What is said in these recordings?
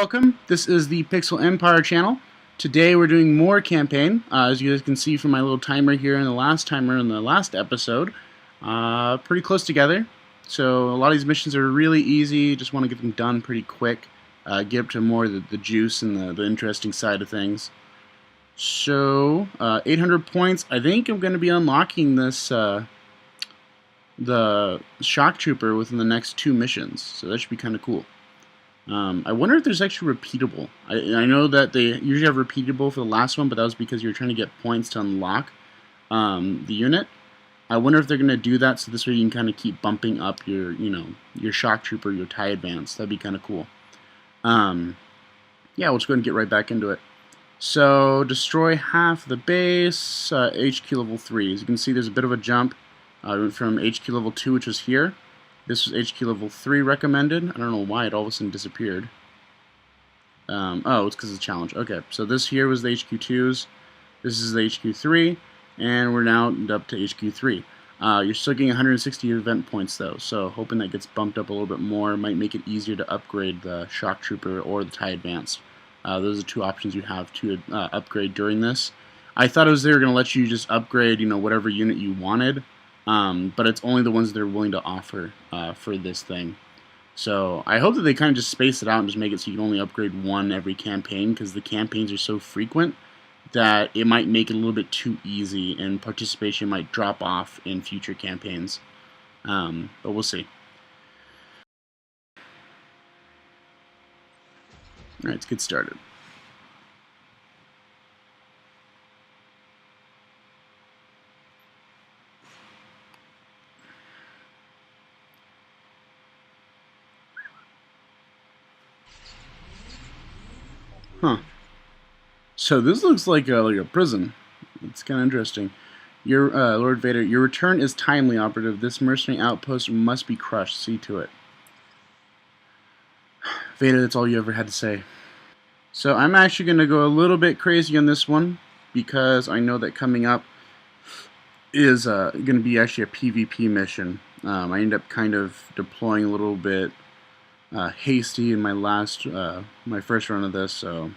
welcome. This is the Pixel Empire channel. Today we're doing more campaign. As you guys can see from my little timer here and the last timer in the last episode, pretty close together. So a lot of these missions are really easy. Just want to get them done pretty quick. Get up to more of the juice and the interesting side of things. So 800 points. I think I'm going to be unlocking this the Shock Trooper within the next 2 missions. So that should be kind of cool. I wonder if there's actually repeatable. I know that they usually have repeatable for the last one, but that was because you were trying to get points to unlock the unit. I wonder if they're going to do that so this way you can kind of keep bumping up your, your Shock Trooper, your TIE Advance. That'd be kind of cool. Yeah, we'll just go ahead and get right back into it. So, destroy half the base, HQ level 3. As you can see, there's a bit of a jump. I went from HQ level 2, which was here. This was HQ level 3 recommended. I don't know why it all of a sudden disappeared. Oh, it's because of the challenge. Okay, so this here was the HQ2s. This is the HQ3. And we're now up to HQ3. You're still getting 160 event points, though. So hoping that gets bumped up a little bit more. Might make it easier to upgrade the Shock Trooper or the TIE Advance. Those are 2 options you have to upgrade during this. I thought they were going to let you just upgrade, whatever unit you wanted. But it's only the ones they're willing to offer for this thing. So I hope that they kind of just space it out and just make it so you can only upgrade 1 every campaign, because the campaigns are so frequent that it might make it a little bit too easy and participation might drop off in future campaigns. But we'll see. Alright, let's get started. Huh. So this looks like a prison. It's kind of interesting. Your Lord Vader, your return is timely, operative. This mercenary outpost must be crushed. See to it. Vader, that's all you ever had to say. So I'm actually going to go a little bit crazy on this one, because I know that coming up is going to be actually a PvP mission. I ended up kind of deploying a little bit hasty in my first run of this, so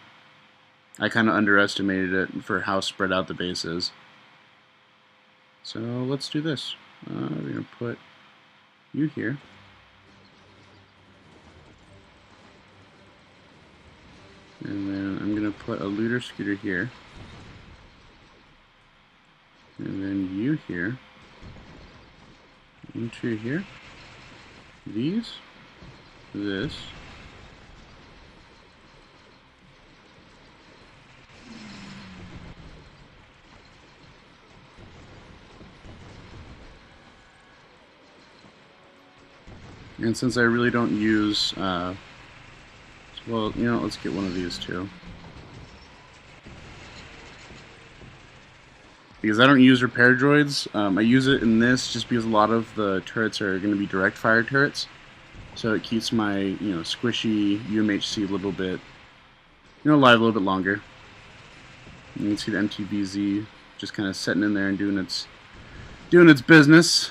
I kind of underestimated it for how spread out the base is. So let's do this. We're going to put you here. And then I'm going to put a looter scooter here. And then you here. Into here. These. This. And since I really don't use, well, let's get one of these too. Because I don't use repair droids. I use it in this just because a lot of the turrets are going to be direct fire turrets. So it keeps my, squishy UMHC a little bit, alive a little bit longer. You can see the MTVZ just kind of sitting in there and doing its business.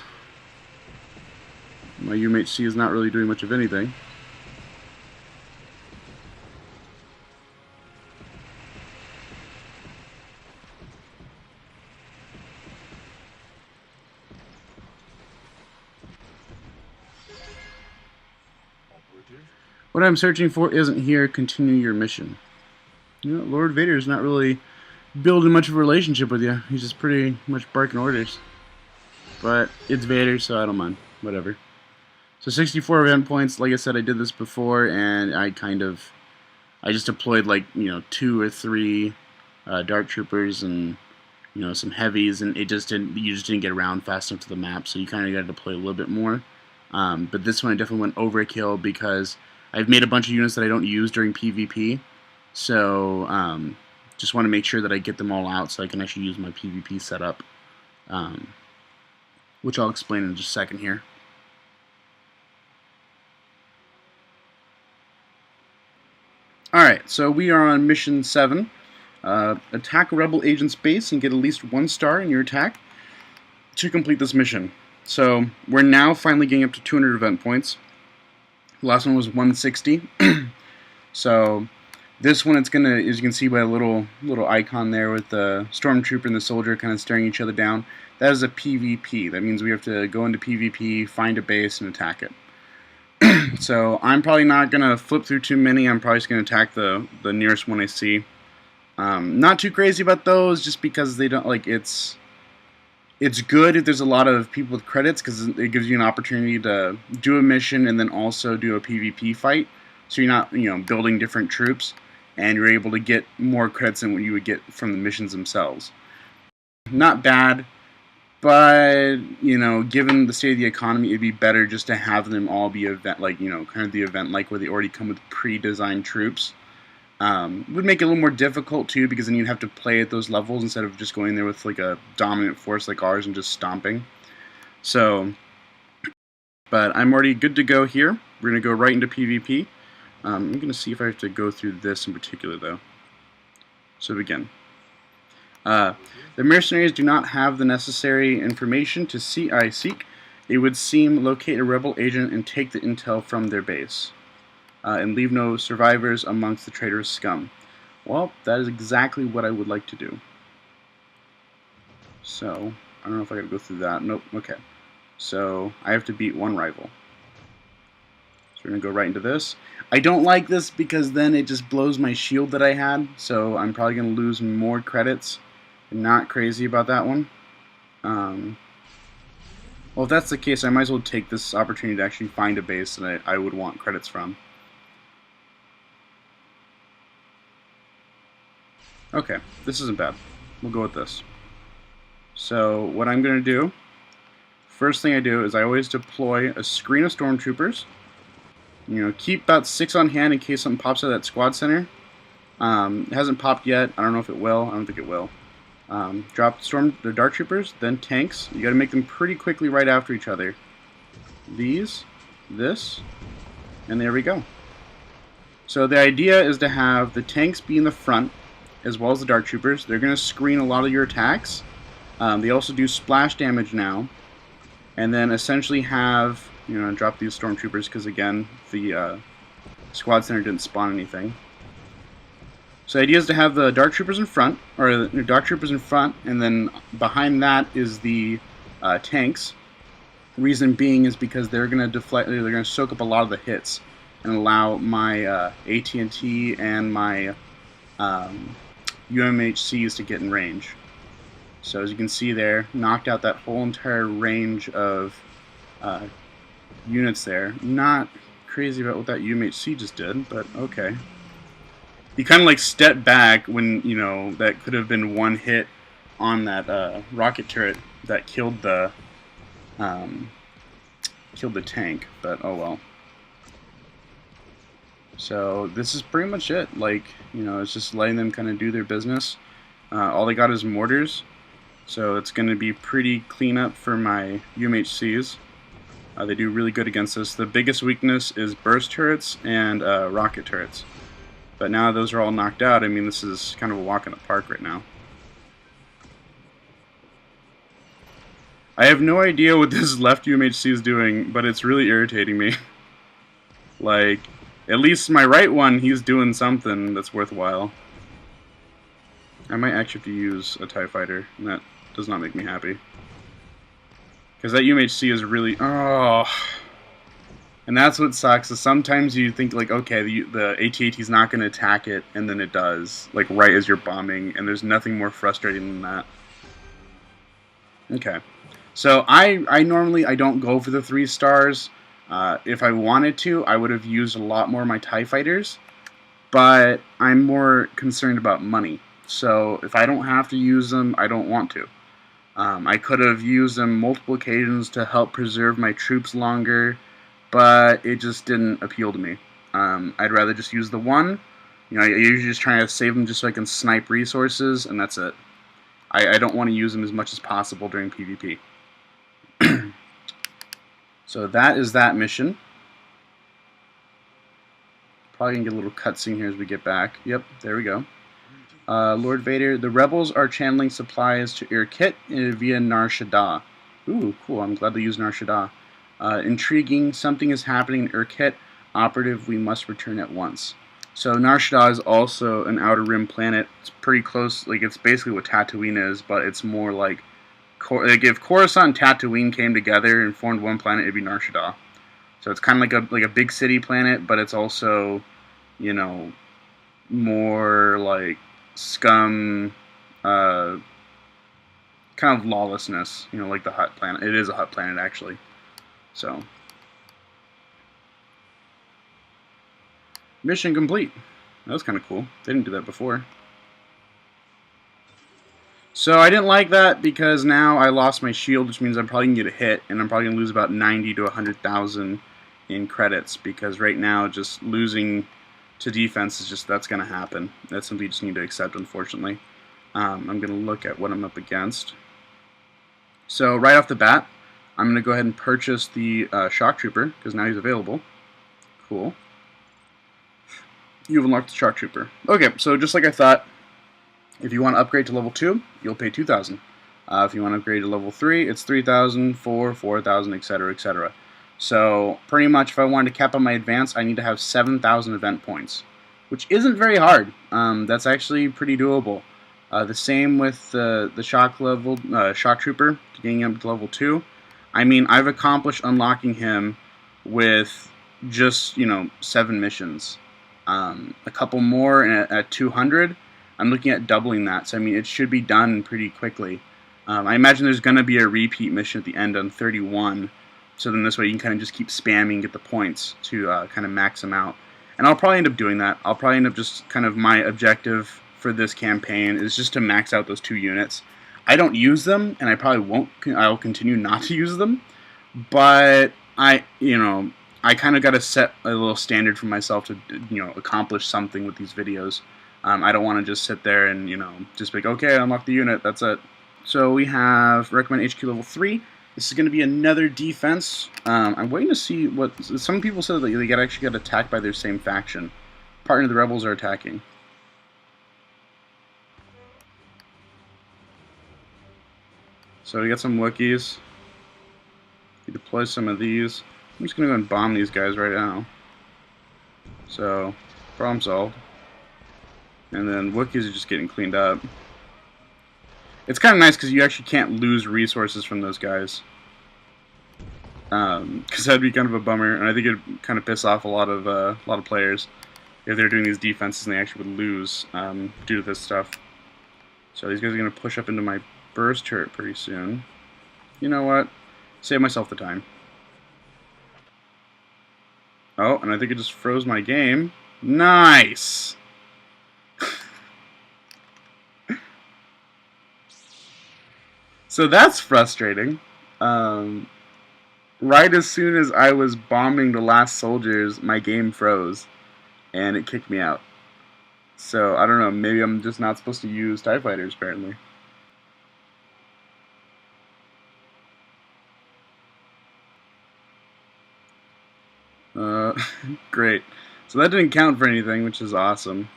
My UMHC is not really doing much of anything. What I'm searching for isn't here. Continue your mission. Lord Vader is not really building much of a relationship with you. He's just pretty much barking orders. But it's Vader, so I don't mind. Whatever. So 64 event points. Like I said, I did this before, and I just deployed like 2 or 3 Dark Troopers and some heavies, and you just didn't get around fast enough to the map, so you kind of got to deploy a little bit more. But this one I definitely went overkill because I've made a bunch of units that I don't use during PvP, so just want to make sure that I get them all out so I can actually use my PvP setup, which I'll explain in just a second here. Alright, so we are on mission 7. Attack a rebel agent's base and get at least 1 star in your attack to complete this mission. So we're now finally getting up to 200 event points. The last one was 160. So this one, it's gonna, as you can see by a little icon there with the stormtrooper and the soldier kind of staring each other down. That is a PvP. That means we have to go into PvP, find a base, and attack it. So I'm probably not gonna flip through too many. I'm probably just gonna attack the nearest one I see. Not too crazy about those, just because they don't like it's good if there's a lot of people with credits, because it gives you an opportunity to do a mission and then also do a PvP fight. So you're not, building different troops, and you're able to get more credits than what you would get from the missions themselves. Not bad, but given the state of the economy, it'd be better just to have them all be event kind of the event where they already come with pre-designed troops. Would make it a little more difficult too, because then you'd have to play at those levels instead of just going there with like a dominant force like ours and just stomping. So, but I'm already good to go here. We're gonna go right into PvP. I'm gonna see if I have to go through this in particular though. So begin. The mercenaries do not have the necessary information to seek. It would seem locate a rebel agent and take the intel from their base. And leave no survivors amongst the traitorous scum. Well, that is exactly what I would like to do. So, I don't know if I gotta go through that. Nope, okay. So, I have to beat one rival. So we're gonna go right into this. I don't like this because then it just blows my shield that I had, so I'm probably gonna lose more credits. I'm not crazy about that one. Well, if that's the case, I might as well take this opportunity to actually find a base that I would want credits from. Okay, this isn't bad. We'll go with this. So what I'm going to do, first thing I do is I always deploy a screen of stormtroopers. Keep about 6 on hand in case something pops out of that squad center. It hasn't popped yet. I don't know if it will. I don't think it will. Drop the dark troopers, then tanks. You got to make them pretty quickly right after each other. This, and there we go. So the idea is to have the tanks be in the front, as well as the dark troopers. They're going to screen a lot of your attacks. They also do splash damage now. And then essentially have, drop these stormtroopers because, again, the squad center didn't spawn anything. So the idea is to have the dark troopers in front, or the dark troopers in front, and then behind that is the tanks. The reason being is because they're going to deflect, they're going to soak up a lot of the hits and allow my AT&T and my UMHCs to get in range. So as you can see there, knocked out that whole entire range of units there. Not crazy about what that UMHC just did, but okay. He kind of like stepped back when, that could have been one hit on that rocket turret that killed the tank, but oh well. So this is pretty much it. It's just letting them kind of do their business. All they got is mortars, so it's going to be pretty clean up for my UMHCs. They do really good against us. The biggest weakness is burst turrets and rocket turrets. But now those are all knocked out. I mean, this is kind of a walk in the park right now. I have no idea what this left UMHC is doing, but it's really irritating me. At least my right one, he's doing something that's worthwhile. I might actually have to use a TIE fighter, and that does not make me happy. Because that UMHC is really... Oh... And that's what sucks, is sometimes you think, okay, the AT-AT's not going to attack it, and then it does, right as you're bombing, and there's nothing more frustrating than that. Okay. So I normally don't go for the 3 stars. If I wanted to, I would have used a lot more of my TIE fighters, but I'm more concerned about money. So if I don't have to use them, I don't want to. I could have used them multiple occasions to help preserve my troops longer, but it just didn't appeal to me. I'd rather just use the one. I usually just try to save them just so I can snipe resources, and that's it. I don't want to use them as much as possible during PvP. So that is that mission. Probably going to get a little cutscene here as we get back. Yep, there we go. Lord Vader, the rebels are channeling supplies to Irkit via Nar Shaddaa. Ooh, cool. I'm glad they used Nar Shaddaa. Intriguing. Something is happening in Irkit. Operative, we must return at once. So Nar Shaddaa is also an Outer Rim planet. It's pretty close, like it's basically what Tatooine is, but it's more like if Coruscant and Tatooine came together and formed one planet, it'd be Nar Shaddaa. So it's kind of like a big city planet, but it's also, you know, more like scum, kind of lawlessness. You know, like the Hutt planet. It is a Hutt planet actually. So mission complete. That was kind of cool. They didn't do that before. So I didn't like that because now I lost my shield, which means I'm probably going to get a hit, and I'm probably going to lose about 90 to 100,000 in credits, because right now just losing to defense is just, that's going to happen. That's something you just need to accept, unfortunately. I'm going to look at what I'm up against. So right off the bat, I'm going to go ahead and purchase the Shock Trooper, because now he's available. Cool. You've unlocked the Shock Trooper. Okay, so just like I thought, if you want to upgrade to level 2, you'll pay 2,000. If you want to upgrade to level 3, it's 3,000, 4,000, etc., etc. So pretty much if I wanted to cap on my advance, I need to have 7,000 event points, which isn't very hard. That's actually pretty doable. The same with the Shock Trooper, getting up to level 2. I mean, I've accomplished unlocking him with just, 7 missions. A couple more at 200. I'm looking at doubling that, so I mean it should be done pretty quickly. I imagine there's going to be a repeat mission at the end on 31, so then this way you can kind of just keep spamming, get the points to kind of max them out. And I'll probably end up doing that. I'll probably end up just kind of my objective for this campaign is just to max out those 2 units. I don't use them, and I probably won't. I'll continue not to use them, but I kind of got to set a little standard for myself to, accomplish something with these videos. I don't want to just sit there and, just be like, okay, unlock the unit, that's it. So we have recommend HQ level 3. This is going to be another defense. I'm waiting to see what, some people said that they actually got attacked by their same faction. Partner of the rebels are attacking. So we got some Wookiees. We deploy some of these. I'm just going to go and bomb these guys right now. So, problem solved. And then Wookiees are just getting cleaned up. It's kind of nice because you actually can't lose resources from those guys. Because that'd be kind of a bummer, and I think it'd kind of piss off a lot of players if they're doing these defenses and they actually would lose due to this stuff. So these guys are going to push up into my burst turret pretty soon. You know what? Save myself the time. Oh, and I think it just froze my game. Nice! So that's frustrating. Right as soon as I was bombing the last soldiers, my game froze, and it kicked me out. So, I don't know, maybe I'm just not supposed to use TIE Fighters, apparently. Great. So that didn't count for anything, which is awesome.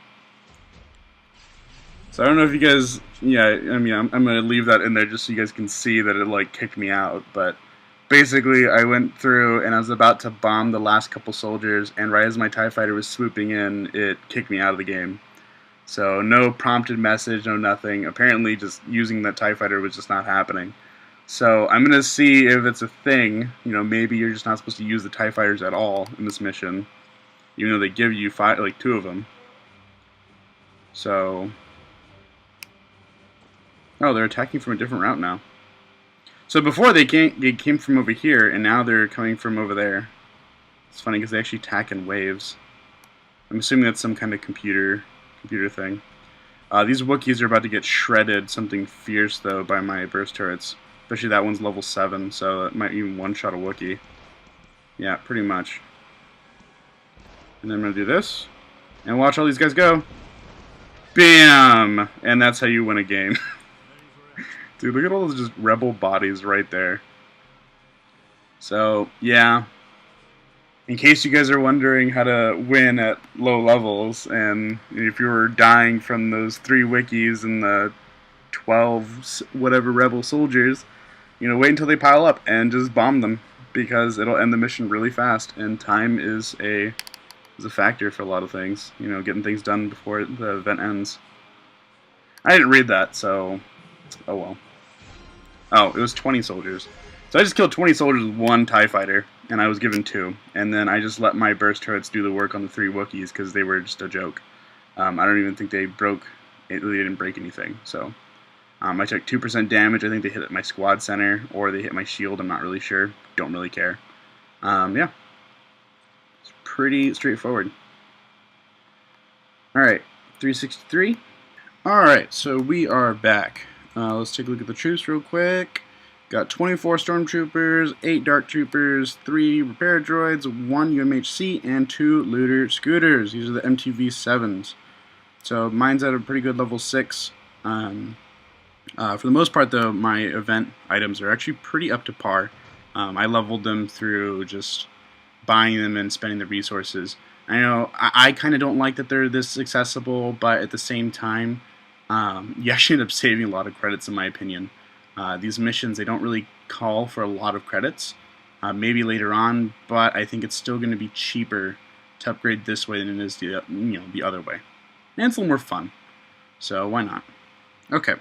So I don't know if you guys, yeah, I mean, I'm going to leave that in there just so you guys can see that it, like, kicked me out, but basically I went through and I was about to bomb the last couple soldiers, and right as my TIE Fighter was swooping in, it kicked me out of the game. So no prompted message, no nothing. Apparently just using that TIE Fighter was just not happening. So I'm going to see if it's a thing, maybe you're just not supposed to use the TIE Fighters at all in this mission, even though they give you 2 of them. So... oh, they're attacking from a different route now. So before they came from over here, and now they're coming from over there. It's funny because they actually attack in waves. I'm assuming that's some kind of computer thing. These Wookiees are about to get shredded, something fierce though, by my burst turrets. Especially that one's level 7, so it might even one-shot a Wookiee. Yeah, pretty much. And then I'm going to do this, and watch all these guys go. Bam! And that's how you win a game. Dude, look at all those just rebel bodies right there. So, yeah. In case you guys are wondering how to win at low levels, and if you were dying from those 3 Wookiees and the 12 whatever rebel soldiers, wait until they pile up and just bomb them, because it'll end the mission really fast, and time is a is a factor for a lot of things. You know, getting things done before the event ends. I didn't read that, so oh well. Oh, it was 20 soldiers. So I just killed 20 soldiers with one TIE fighter, and I was given 2. And then I just let my burst turrets do the work on the 3 Wookiees because they were just a joke. I don't even think they broke. They didn't break anything. So I took 2% damage. I think they hit at my squad center, or they hit my shield. I'm not really sure. Don't really care. Yeah. It's pretty straightforward. Alright, 363. Alright, so we are back. Let's take a look at the troops real quick. Got 24 Stormtroopers, 8 Dark Troopers, 3 Repair Droids, 1 UMHC, and 2 Looter Scooters. These are the MTV-7s. So mine's at a pretty good level 6. For the most part, though, my event items are actually pretty up to par. I leveled them through just buying them and spending the resources. I know I kind of don't like that they're this accessible, but at the same time, you actually end up saving a lot of credits, in my opinion. These missions, they don't really call for a lot of credits. Maybe later on, but I think it's still going to be cheaper to upgrade this way than it is the other way. And it's a little more fun, so why not? Okay,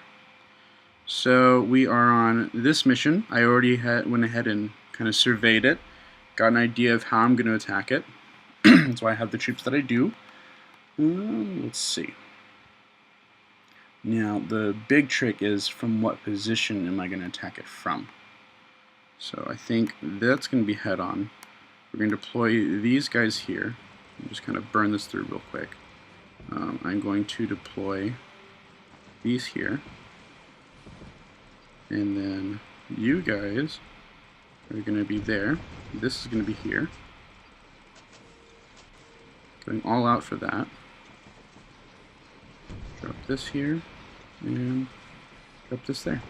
so we are on this mission. I already went ahead and kind of surveyed it, got an idea of how I'm going to attack it. That's why I have the troops that I do. Let's see. Now, the big trick is from what position am I going to attack it from? So I think that's going to be head-on. We're going to deploy these guys here. Just kind of burn this through real quick. I'm going to deploy these here. And then you guys are going to be there. This is going to be here. Going all out for that. Drop this here, and drop this there.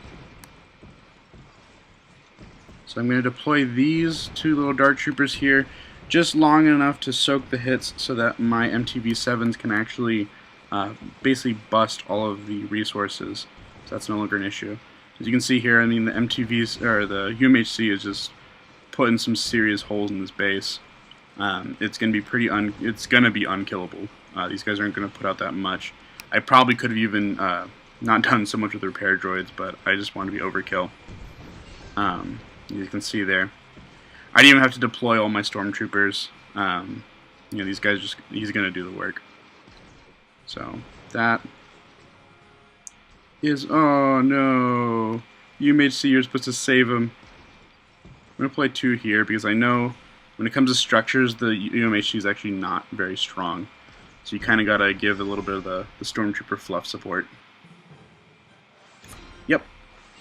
So I'm going to deploy these 2 little Dark Troopers here, just long enough to soak the hits so that my MTV-7s can actually basically bust all of the resources. So that's no longer an issue. As you can see here, I mean, the MTVs, or the UMHC is just putting some serious holes in this base. It's going to be it's going to be unkillable. These guys aren't going to put out that much. I probably could have even not done so much with the repair droids, but I just wanted to be overkill. You can see there. I didn't even have to deploy all my stormtroopers. You know, these guys he's going to do the work. So that is, oh no, UMHC, you're supposed to save him. I'm going to play 2 here because I know when it comes to structures, the UMHC is actually not very strong. So you kind of got to give a little bit of the Stormtrooper fluff support. Yep.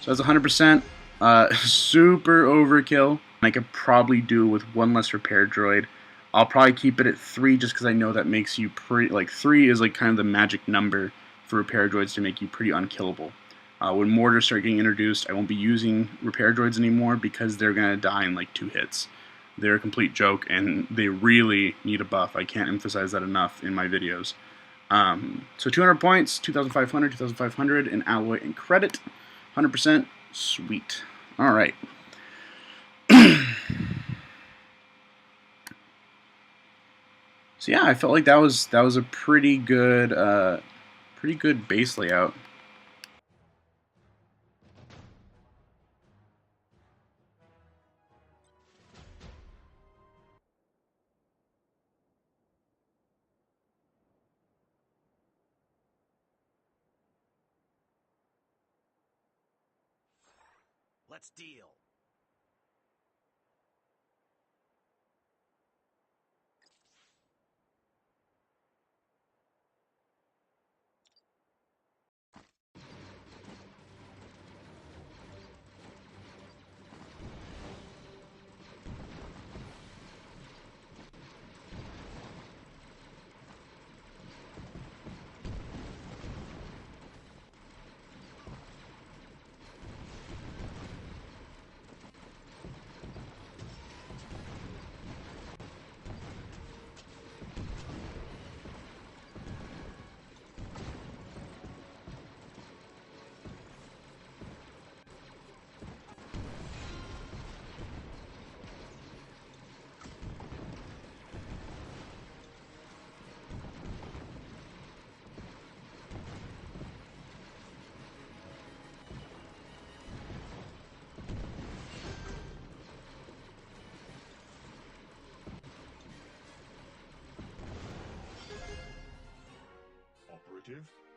So that's 100%. Super overkill. I could probably do with 1 less repair droid. I'll probably keep it at 3 just because I know that makes you pretty... Like, 3 is like kind of the magic number for repair droids to make you pretty unkillable. When mortars start getting introduced, I won't be using repair droids anymore because they're going to die in like 2 hits. They're a complete joke, and they really need a buff. I can't emphasize that enough in my videos. So 200 points, 2,500, 2,500 in alloy and credit. 100%. Sweet. All right. So yeah, I felt like that was a pretty good base layout. Let's deal. Affirmative.